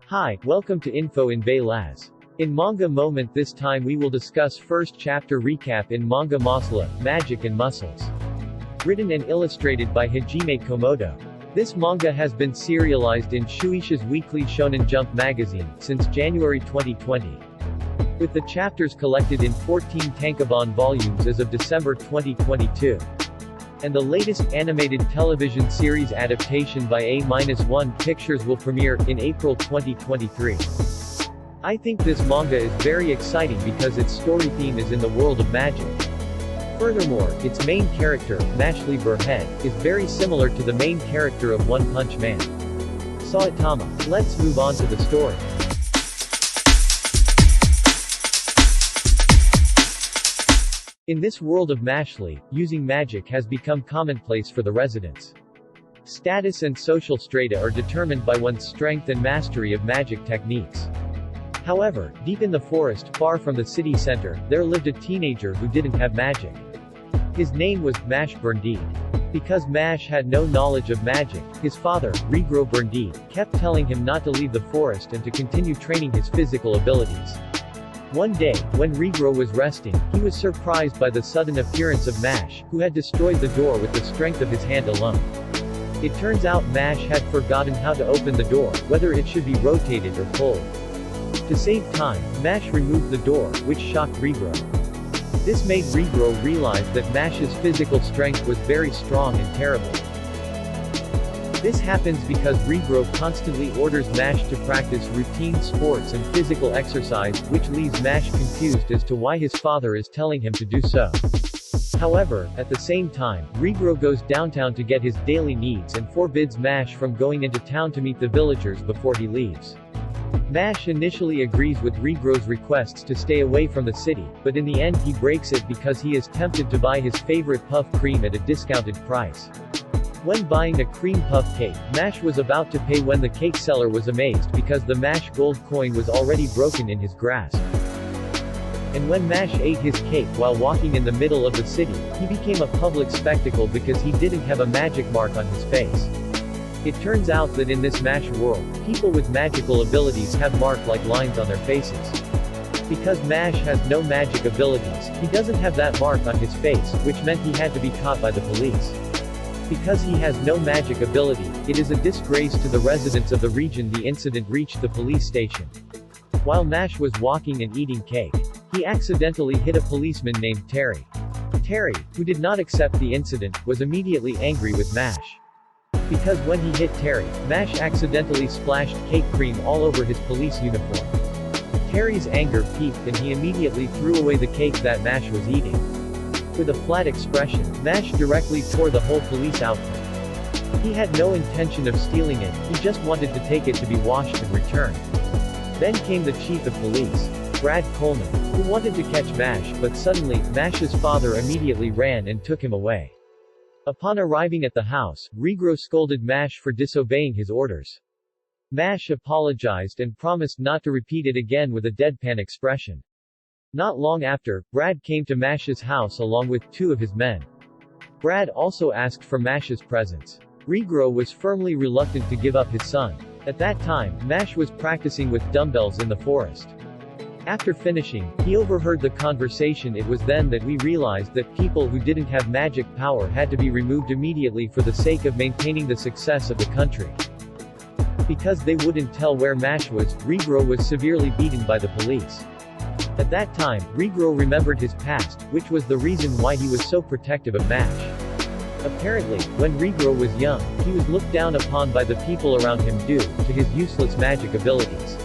Hi, welcome to Info in invlaz. In Manga Moment, this time we will discuss first chapter recap in manga Mashle, Magic and Muscles. Written and illustrated by Hajime Komodo. This manga has been serialized in Shueisha's weekly Shonen Jump magazine since January 2020. With the chapters collected in 14 tankobon volumes as of December 2022. And the latest animated television series adaptation by A-1 Pictures will premiere in April 2023. I think this manga is very exciting because its story theme is in the world of magic. Furthermore, its main character, Mashle Burhead, is very similar to the main character of One Punch Man, Saitama. Let's move on to the story. In this world of Mashle, using magic has become commonplace for the residents. Status and social strata are determined by one's strength and mastery of magic techniques. However, deep in the forest, far from the city center, there lived a teenager who didn't have magic. His name was Mash Burndeed. Because Mash had no knowledge of magic, his father, Regro Burndeed, kept telling him not to leave the forest and to continue training his physical abilities. One day, when Regro was resting, he was surprised by the sudden appearance of Mash, who had destroyed the door with the strength of his hand alone. It turns out Mash had forgotten how to open the door, whether it should be rotated or pulled. To save time, Mash removed the door, which shocked Regro. This made Regro realize that Mash's physical strength was very strong and terrible. This happens because Regro constantly orders Mash to practice routine sports and physical exercise, which leaves Mash confused as to why his father is telling him to do so. However, at the same time, Regro goes downtown to get his daily needs and forbids Mash from going into town to meet the villagers before he leaves. Mash initially agrees with Regro's requests to stay away from the city, but in the end he breaks it because he is tempted to buy his favorite puff cream at a discounted price. When buying a cream puff cake, Mash was about to pay when the cake seller was amazed because the Mash gold coin was already broken in his grasp. And when Mash ate his cake while walking in the middle of the city, he became a public spectacle because he didn't have a magic mark on his face. It turns out that in this Mash world, people with magical abilities have mark-like lines on their faces. Because Mash has no magic abilities, he doesn't have that mark on his face, which meant he had to be caught by the police. Because he has no magic ability, it is a disgrace to the residents of the region. The incident reached the police station. While Mash was walking and eating cake, he accidentally hit a policeman named Terry. Terry, who did not accept the incident, was immediately angry with Mash. Because when he hit Terry, Mash accidentally splashed cake cream all over his police uniform. Terry's anger peaked and he immediately threw away the cake that Mash was eating. With a flat expression, Mash directly tore the whole police outfit. He had no intention of stealing it, he just wanted to take it to be washed and returned. Then came the chief of police, Brad Coleman, who wanted to catch Mash, but suddenly, Mash's father immediately ran and took him away. Upon arriving at the house, Regro scolded Mash for disobeying his orders. Mash apologized and promised not to repeat it again with a deadpan expression. Not long after, Brad came to Mash's house along with two of his men. Brad also asked for Mash's presence. Regro was firmly reluctant to give up his son. At that time, Mash was practicing with dumbbells in the forest. After finishing, he overheard the conversation. It was then that we realized that people who didn't have magic power had to be removed immediately for the sake of maintaining the success of the country. Because they wouldn't tell where Mash was, Regro was severely beaten by the police. At that time, Regro remembered his past, which was the reason why he was so protective of Mash. Apparently, when Regro was young, he was looked down upon by the people around him due to his useless magic abilities.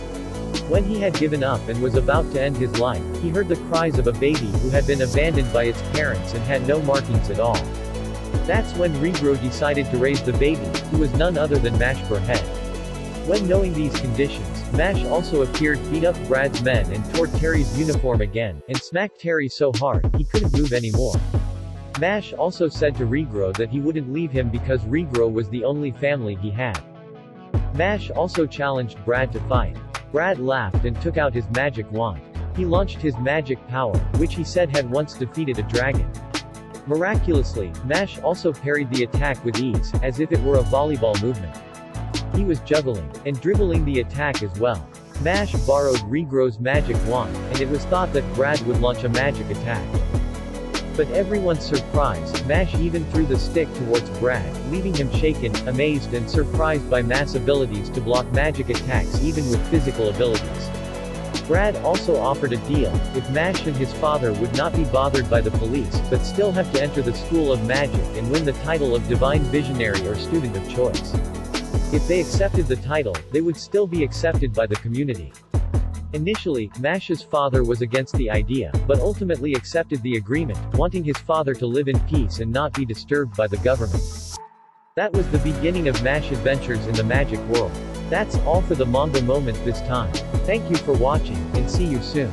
When he had given up and was about to end his life, he heard the cries of a baby who had been abandoned by its parents and had no markings at all. That's when Regro decided to raise the baby, who was none other than Mash Burhead. When knowing these conditions, Mash also appeared, beat up Brad's men and tore Terry's uniform again, and smacked Terry so hard, he couldn't move anymore. Mash also said to Regro that he wouldn't leave him because Regro was the only family he had. Mash also challenged Brad to fight. Brad laughed and took out his magic wand. He launched his magic power, which he said had once defeated a dragon. Miraculously, Mash also parried the attack with ease, as if it were a volleyball movement. He was juggling and dribbling the attack as well. Mash borrowed Regro's magic wand, and it was thought that Brad would launch a magic attack. But everyone's surprised, Mash even threw the stick towards Brad, leaving him shaken, amazed and surprised by Mash's abilities to block magic attacks even with physical abilities. Brad also offered a deal, if Mash and his father would not be bothered by the police, but still have to enter the School of Magic and win the title of Divine Visionary or Student of Choice. If they accepted the title, they would still be accepted by the community. Initially, Mash's father was against the idea, but ultimately accepted the agreement, wanting his father to live in peace and not be disturbed by the government. That was the beginning of Mash adventures in the magic world. That's all for the manga moment this time. Thank you for watching, and see you soon.